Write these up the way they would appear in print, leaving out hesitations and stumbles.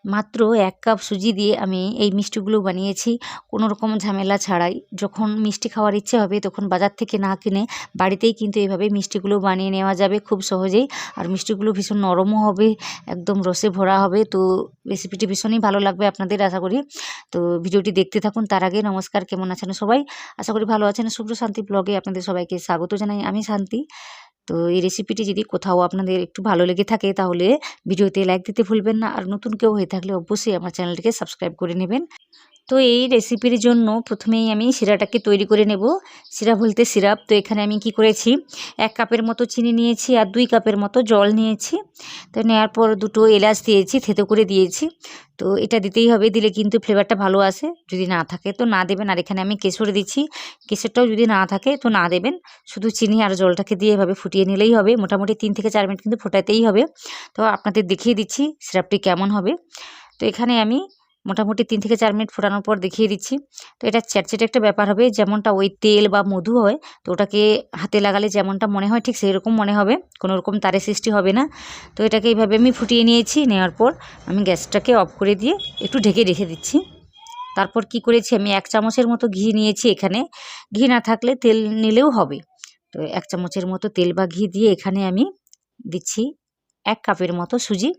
মাত্র 1 কাপ সুজি দিয়ে আমি এই মিষ্টিগুলো বানিয়েছি কোনো রকম ঝামেলা ছাড়াই। যখন মিষ্টি খাওয়ার ইচ্ছে হবে তখন বাজার থেকে না কিনে বাড়িতেই কিন্তু এইভাবে মিষ্টিগুলো বানিয়ে নেওয়া যাবে খুব সহজেই। আর মিষ্টিগুলো ভীষণ নরমও হবে, একদম রসে ভরা হবে। তো রেসিপিটি ভীষণই ভালো লাগবে আপনাদের আশা করি। তো ভিডিওটি দেখতে থাকুন। তার আগে নমস্কার, কেমন আছেন সবাই? আশা করি ভালো আছেন। শুভ্র শান্তি ব্লগে আপনাদের সবাইকে স্বাগত জানাই। আমি শান্তি। তো এই রেসিপিটি যদি কোথাও আপনাদের একটু ভালো লেগে থাকে তাহলে ভিডিওতে লাইক দিতে ভুলবেন না। আর নতুন কেউ হয়ে থাকলে অবশ্যই আমার চ্যানেলটিকে সাবস্ক্রাইব করে নেবেন। তো এই রেসিপির জন্য প্রথমেই আমি শিরাটাকে তৈরি করে নেব। শিরা বলতে সিরাপ। তো এখানে আমি কি করেছি, 1 কাপের মতো চিনি নিয়েছি আর 2 কাপের মতো জল নিয়েছি। তো নেওয়ার পর 2টো এলাচ দিয়েছি, থেতো করে দিয়েছি। তো এটা দিতেই হবে, দিলে কিন্তু ফ্লেভারটা ভালো আসে। যদি না থাকে তো না দেবেন। আর এখানে আমি কেশর দিচ্ছি, কেশরটাও যদি না থাকে তো না দেবেন। শুধু চিনি আর জলটাকে দিয়ে এভাবে ফুটিয়ে নিলেই হবে। মোটামুটি 3 থেকে 4 মিনিট কিন্তু ফোটাতেই হবে। তো আপনাদের দেখিয়ে দিচ্ছি সিরাপটি কেমন হবে। তো এখানে আমি মোটামুটি 3 থেকে 4 মিনিট ফোটানোর পর দেখিয়ে দিচ্ছি। তো এটা চ্যাটচ্যাটে একটা ব্যাপার হবে, যেমনটা ওই তেল বা মধু হয়। তো ওটাকে হাতে লাগালে যেমনটা মনে হয় ঠিক সেই রকম মনে হবে, কোনো রকম তারের সৃষ্টি হবে না। তো এটাকে এইভাবে আমি ফুটিয়ে নিয়েছি। নেওয়ার পর আমি গ্যাসটাকে অফ করে দিয়ে একটু ঢেকে রেখে দিচ্ছি। তারপর কি করেছি, আমি 1 চামচের মতো ঘি নিয়েছি। এখানে ঘি না থাকলে তেল নিলেও হবে। তো 1 চামচের মতো তেল বা ঘি দিয়ে এখানে আমি দিচ্ছি 1 কাপের মতো সুজি।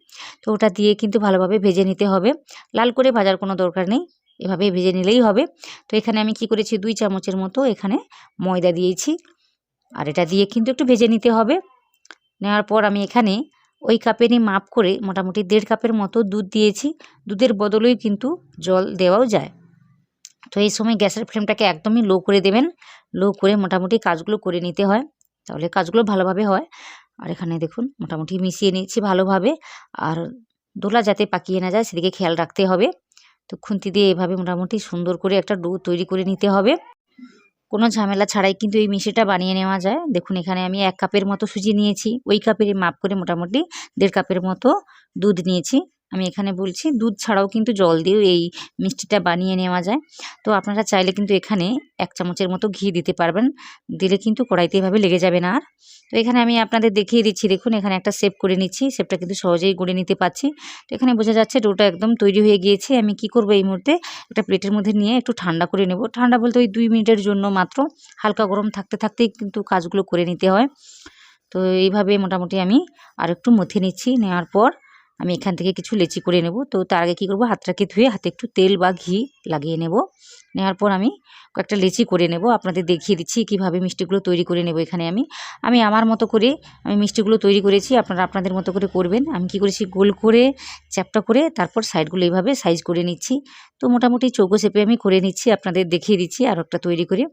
তো ওটা দিয়ে কিন্তু ভালোভাবে ভেজে নিতে হবে। লাল করে ভাজার কোনো দরকার নেই, এভাবে ভেজে নিলেই হবে। তো এখানে আমি কি করেছি, 2 চামচের মতো এখানে ময়দা দিয়েছি। আর এটা দিয়ে কিন্তু একটু ভেজে নিতে হবে। নেওয়ার পর আমি এখানে ওই কাপেরই মাপ করে মোটামুটি 1.5 কাপের মতো দুধ দিয়েছি। দুধের বদলেই কিন্তু জল দেওয়াও যায়। তো এই সময় গ্যাসের ফ্লেমটাকে একদমই লো করে দেবেন। লো করে মোটামুটি কাজগুলো করে নিতে হয়, তাহলে কাজগুলো ভালোভাবে হয়। আর এখানে দেখুন মোটামুটি মিশিয়ে নিচ্ছি ভালোভাবে। আর দোলা যাতে পাকিয়ে না যায় সেদিকে খেয়াল রাখতে হবে। তো খুন্তি দিয়ে এভাবে মোটামুটি সুন্দর করে একটা ডো তৈরি করে নিতে হবে। কোনো ঝামেলা ছাড়াই কিন্তু এই মিষ্টিটা বানিয়ে নেওয়া যায়। দেখুন এখানে আমি 1 কাপের মতো সুজি নিয়েছি, ওই কাপেরই মাপ করে মোটামুটি 1.5 কাপের মতো দুধ নিয়েছি। আমি এখানে বলছি দুধ ছাড়াও কিন্তু জল দিয়েও এই মিষ্টিটা বানিয়ে নেওয়া যায়। তো আপনারা চাইলে কিন্তু এখানে 1 চামচের মতো ঘি দিতে পারবেন, দিলে কিন্তু কড়াইতে এভাবে লেগে যাবে না আর। তো এখানে আমি আপনাদের দেখিয়ে দিচ্ছি, দেখুন এখানে একটা শেপ করে নিচ্ছি। শেপটা কিন্তু সহজেই গড়ে নিতে পারছি। তো এখানে বোঝা যাচ্ছে ডোটা একদম তৈরি হয়ে গিয়েছে। আমি কি করব, এই মুহূর্তে একটা প্লেটের মধ্যে নিয়ে একটু ঠান্ডা করে নেব। ঠান্ডা বলতে ওই 2 মিনিটের জন্য মাত্র, হালকা গরম থাকতে থাকতেই কিন্তু কাজগুলো করে নিতে হয়। তো এইভাবে মোটামুটি আমি আর একটু মথে নিচ্ছি। নেওয়ার পর আমি এখান থেকে কিছু লেচি করে নেব। তো তার আগে কী করব, হাতটাকে ধুয়ে হাতে একটু তেল বা ঘি লাগিয়ে নেব। নেওয়ার পর আমি কয়েকটা লেচি করে নেব। আপনাদের দেখিয়ে দিচ্ছি কীভাবে মিষ্টিগুলো তৈরি করে নেব। এখানে আমি আমার মতো করে আমি মিষ্টিগুলো তৈরি করেছি, আপনারা আপনাদের মতো করে করবেন। আমি কি করেছি, গোল করে চ্যাপ্টা করে তারপর সাইডগুলো এইভাবে সাইজ করে নিচ্ছি। তো মোটামুটি চৌকো শেপে আমি করে নিচ্ছি, আপনাদের দেখিয়ে দিচ্ছি আর একটা তৈরি করে।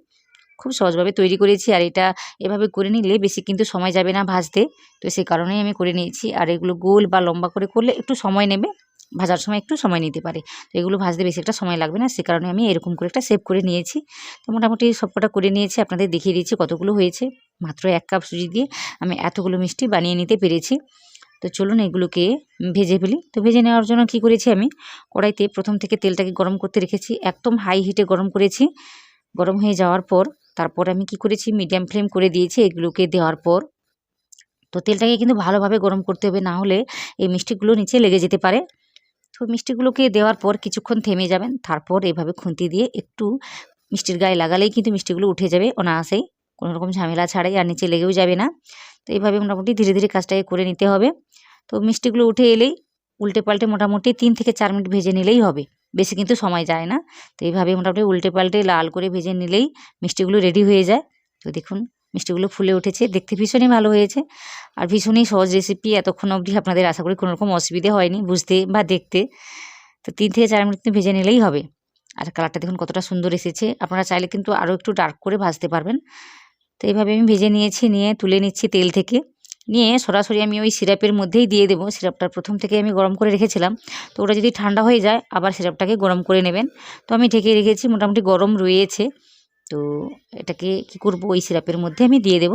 খুব সহজভাবে তৈরি করেছি। আর এটা এভাবে করে নিলে বেশি কিন্তু সময় যাবে না ভাজতে। তো সেই কারণেই আমি করে নিয়েছি। আর এগুলো গোল বা লম্বা করে করলে একটু সময় নেবে, ভাজার সময় একটু সময় নিতে পারে। তো এগুলো ভাজতে বেশি একটা সময় লাগবে না, সে কারণে আমি এরকম করে একটা শেপ করে নিয়েছি। তো মোটামুটি সবকটা করে নিয়েছি, আপনাদের দেখিয়ে দিচ্ছি কতগুলো হয়েছে। মাত্র 1 কাপ সুজি দিয়ে আমি এতগুলো মিষ্টি বানিয়ে নিতে পেরেছি। তো চলুন এগুলোকে ভেজে ফেলি। তো ভেজে নেওয়ার জন্য কি করেছি, আমি কড়াইতে প্রথম থেকে তেলটাকে গরম করতে রেখেছি, একদম হাই হিটে গরম করেছি। গরম হয়ে যাওয়ার পর তারপর আমি কি করেছি, মিডিয়াম ফ্লেম করে দিয়েছি এগুলোকে দেওয়ার পর। তো তেলটাকে কিন্তু ভালোভাবে গরম করতে হবে, না হলে এই মিষ্টিগুলো নিচে লেগে যেতে পারে। তো মিষ্টিগুলোকে দেওয়ার পর কিছুক্ষণ থেমে যাবেন। তারপর এভাবে খুন্তি দিয়ে একটু মিষ্টির গায়ে লাগালেই কিন্তু মিষ্টিগুলো উঠে যাবে অনায়াসেই, কোনো রকম ঝামেলা ছাড়াই, আর নিচে লেগেও যাবে না। তো এইভাবে মোটামুটি ধীরে ধীরে কাজটাকে করে নিতে হবে। তো মিষ্টিগুলো উঠে এলেই উল্টে পাল্টে মোটামুটি 3 থেকে 4 মিনিট ভেজে নিলেই হবে, বেশি কিন্তু সময় যায় না। তো এইভাবে মোটামুটি উল্টে পাল্টে লাল করে ভেজে নিলেই মিষ্টিগুলো রেডি হয়ে যায়। তো দেখুন মিষ্টিগুলো ফুলে উঠেছে, দেখতে ভীষণই ভালো হয়েছে আর ভীষণই সহজ রেসিপি। এতক্ষণ অবধি আপনাদের আশা করি কোনো রকম অসুবিধে হয়নি বুঝতে বা দেখতে। তো 3 থেকে 4 মিনিট ভেজে নিলেই হবে। আর কালারটা দেখুন কতটা সুন্দর এসেছে। আপনারা চাইলে কিন্তু আরও একটু ডার্ক করে ভাজতে পারবেন। তো এইভাবে আমি ভেজে নিয়েছি, নিয়ে তুলে নিচ্ছি তেল থেকে। নিয়ে সরাসরি আমি ওই সিরাপের মধ্যেই দিয়ে দেবো। সিরাপটা প্রথম থেকে আমি গরম করে রেখেছিলাম, তো ওটা যদি ঠান্ডা হয়ে যায় আবার সিরাপটাকে গরম করে নেবেন। তো আমি ঢেকে রেখেছি, মোটামুটি গরম রয়েছে। তো এটাকে কি করব, ওই সিরাপের মধ্যে আমি দিয়ে দেব।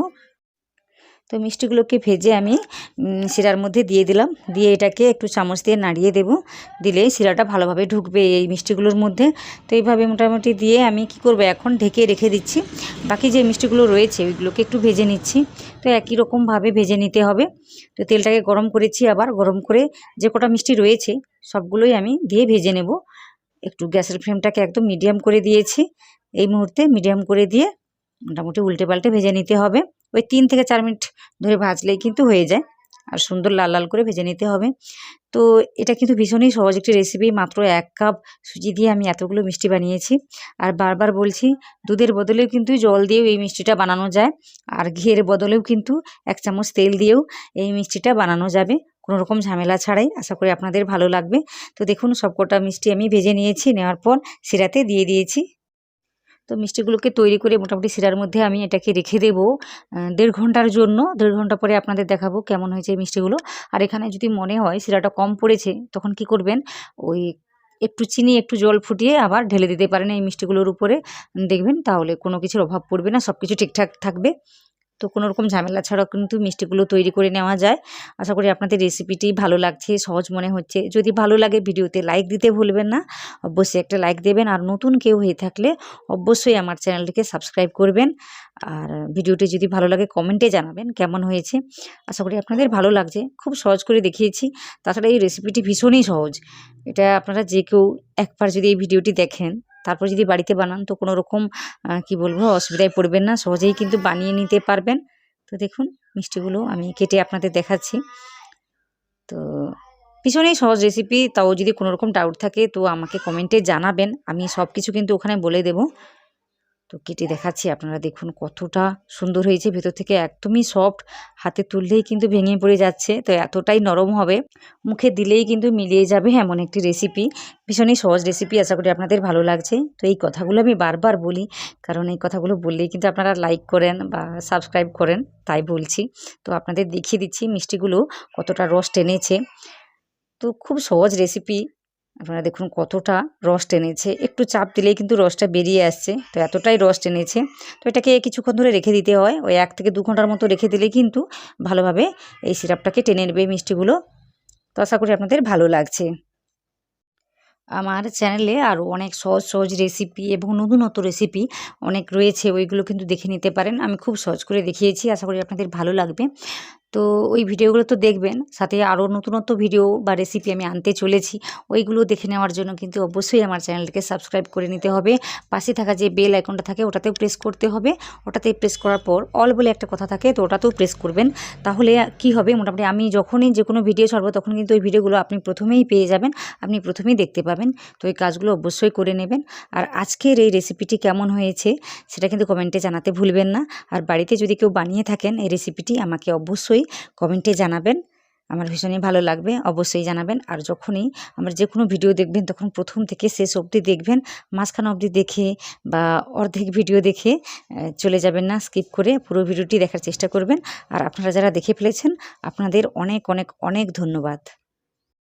তো মিষ্টিগুলোকে ভেজে আমি শিরার মধ্যে দিয়ে দিলাম, দিয়ে এটাকে একটু চামচ দিয়ে নাড়িয়ে দেব, দিলেই শিরাটা ভালোভাবে ঢুকবে এই মিষ্টিগুলোর মধ্যে। তো এইভাবে মোটামুটি দিয়ে আমি কি করব, এখন ঢেকে রেখে দিচ্ছি। বাকি যে মিষ্টিগুলো রয়েছে ওইগুলোকে একটু ভেজে নিচ্ছি। তো একই রকমভাবে ভেজে নিতে হবে। তো তেলটাকে গরম করেছি, আবার গরম করে যে কটা মিষ্টি রয়েছে সবগুলোই আমি দিয়ে ভেজে নেব। একটু গ্যাসের ফ্লেমটাকে একদম মিডিয়াম করে দিয়েছি। এই মুহূর্তে মিডিয়াম করে দিয়ে মোটামুটি উল্টে পাল্টে ভেজে নিতে হবে। ওই 3 থেকে 4 মিনিট ধরে ভাজলেই কিন্তু হয়ে যায়, আর সুন্দর লাল লাল করে ভেজে নিতে হবে। তো এটা কিন্তু ভীষণই সহজ একটি রেসিপি। মাত্র 1 কাপ সুজি দিয়ে আমি এতগুলো মিষ্টি বানিয়েছি। আর বারবার বলছি, দুধের বদলেও কিন্তু জল দিয়েও এই মিষ্টিটা বানানো যায়, আর ঘিয়ের বদলেও কিন্তু 1 চামচ তেল দিয়েও এই মিষ্টিটা বানানো যাবে, কোনো রকম ঝামেলা ছাড়াই। আশা করি আপনাদের ভালো লাগবে। তো দেখুন সবকটা মিষ্টি আমি ভেজে নিয়েছি, নেওয়ার পর শিরাতে দিয়ে দিয়েছি। তো মিষ্টিগুলোকে তৈরি করে মোটামুটি শিরার মধ্যে আমি এটাকে রেখে দেবো 1.5 ঘন্টার জন্য। 1.5 ঘন্টা পরে আপনাদের দেখাবো কেমন হয়েছে এই মিষ্টিগুলো। আর এখানে যদি মনে হয় শিরাটা কম পড়েছে, তখন কি করবেন, ওই একটু চিনি একটু জল ফুটিয়ে আবার ঢেলে দিতে পারেন এই মিষ্টিগুলোর উপরে। দেখবেন তাহলে কোনো কিছুর অভাব পড়বে না, সব কিছু ঠিকঠাক থাকবে। তো কোনো রকম ঝামেলা ছাড়াও কিন্তু মিষ্টিগুলো তৈরি করে নেওয়া যায়। আশা করি আপনাদের রেসিপিটি ভালো লাগছে, সহজ মনে হচ্ছে। যদি ভালো লাগে ভিডিওতে লাইক দিতে ভুলবেন না, অবশ্যই একটা লাইক দেবেন। আর নতুন কেউ হয়ে থাকলে অবশ্যই আমার চ্যানেলটিকে সাবস্ক্রাইব করবেন। আর ভিডিওটি যদি ভালো লাগে কমেন্টে জানাবেন কেমন হয়েছে। আশা করি আপনাদের ভালো লাগছে, খুব সহজ করে দেখিয়েছি। তাছাড়া এই রেসিপিটি ভীষণই সহজ। এটা আপনারা যে কেউ একবার যদি এই ভিডিওটি দেখেন, তারপর যদি বাড়িতে বানান, তো কোনো রকম কি বলবো, অসুবিধায় পড়বেন না, সহজেই কিন্তু বানিয়ে নিতে পারবেন। তো দেখুন মিষ্টিগুলো আমি কেটে আপনাদের দেখাচ্ছি। তো ভীষণই সহজ রেসিপি। তাও যদি কোনো রকম ডাউট থাকে তো আমাকে কমেন্টে জানাবেন, আমি সব কিছু কিন্তু ওখানে বলে দেব। তো কেটে দেখাচ্ছি, আপনারা দেখুন কতটা সুন্দর হয়েছে, ভেতর থেকে একদমই সফট, হাতে তুললেই কিন্তু ভেঙে পড়ে যাচ্ছে। তো এতটাই নরম হবে, মুখে দিলেই কিন্তু মিলিয়ে যাবে এমন একটি রেসিপি। ভীষণই সহজ রেসিপি, আশা করি আপনাদের ভালো লাগছে। তো এই কথাগুলো আমি বারবার বলি, কারণ এই কথাগুলো বললেই কিন্তু আপনারা লাইক করেন বা সাবস্ক্রাইব করেন, তাই বলছি। তো আপনাদের দেখিয়ে দিচ্ছি মিষ্টিগুলো কতটা রস টেনেছে। তো খুব সহজ রেসিপি, আপনারা দেখুন কতটা রস টেনেছে, একটু চাপ দিলেই কিন্তু রসটা বেরিয়ে আসছে। তো এতটাই রস টেনেছে। তো এটাকে কিছুক্ষণ ধরে রেখে দিতে হয়, ওই 1 থেকে 2 ঘন্টার মতো রেখে দিলেই কিন্তু ভালোভাবে এই সিরাপটাকে টেনে নেবে মিষ্টিগুলো। তো আশা করি আপনাদের ভালো লাগছে। আমার চ্যানেলে আরও অনেক সহজ সহজ রেসিপি এবং নতুনত্ব রেসিপি অনেক রয়েছে, ওইগুলো কিন্তু দেখে নিতে পারেন। আমি খুব সহজ করে দেখিয়েছি, আশা করি আপনাদের ভালো লাগবে। তো ওই ভিডিওগুলো তো দেখবেন, সাথে আরও নতুনত্ব ভিডিও বা রেসিপি আমি আনতে চলেছি, ওইগুলো দেখে নেওয়ার জন্য কিন্তু অবশ্যই আমার চ্যানেলটিকে সাবস্ক্রাইব করে নিতে হবে। পাশে থাকা যে বেল আইকনটা থাকে ওটাতেও প্রেস করতে হবে। ওটাতে প্রেস করার পর অল বলে একটা কথা থাকে, তো ওটাতেও প্রেস করবেন। তাহলে কি হবে, মোটামুটি আমি যখনই যে কোনো ভিডিও ছাড়বো তখন কিন্তু ওই ভিডিওগুলো আপনি প্রথমেই পেয়ে যাবেন, আপনি প্রথমেই দেখতে পাবেন। তো এই কাজগুলো অবশ্যই করে নেবেন। আর আজকের এই রেসিপিটি কেমন হয়েছে সেটা কিন্তু কমেন্টে জানাতে ভুলবেন না। আর বাড়িতে যদি কেউ বানিয়ে থাকেন এই রেসিপিটি, আমাকে অবশ্যই কমেন্টে জানাবেন, আমার ভীষণই ভালো লাগবে, অবশ্যই জানাবেন। আর যখনই আমার যে কোনো ভিডিও দেখবেন তখন প্রথম থেকে শেষ অবধি দেখবেন, মাঝখান অবধি দেখে বা অর্ধেক ভিডিও দেখে চলে যাবেন না, স্কিপ করে পুরো ভিডিওটি দেখার চেষ্টা করবেন। আর আপনারা যারা দেখে ফেলেছেন আপনাদের অনেক অনেক অনেক ধন্যবাদ।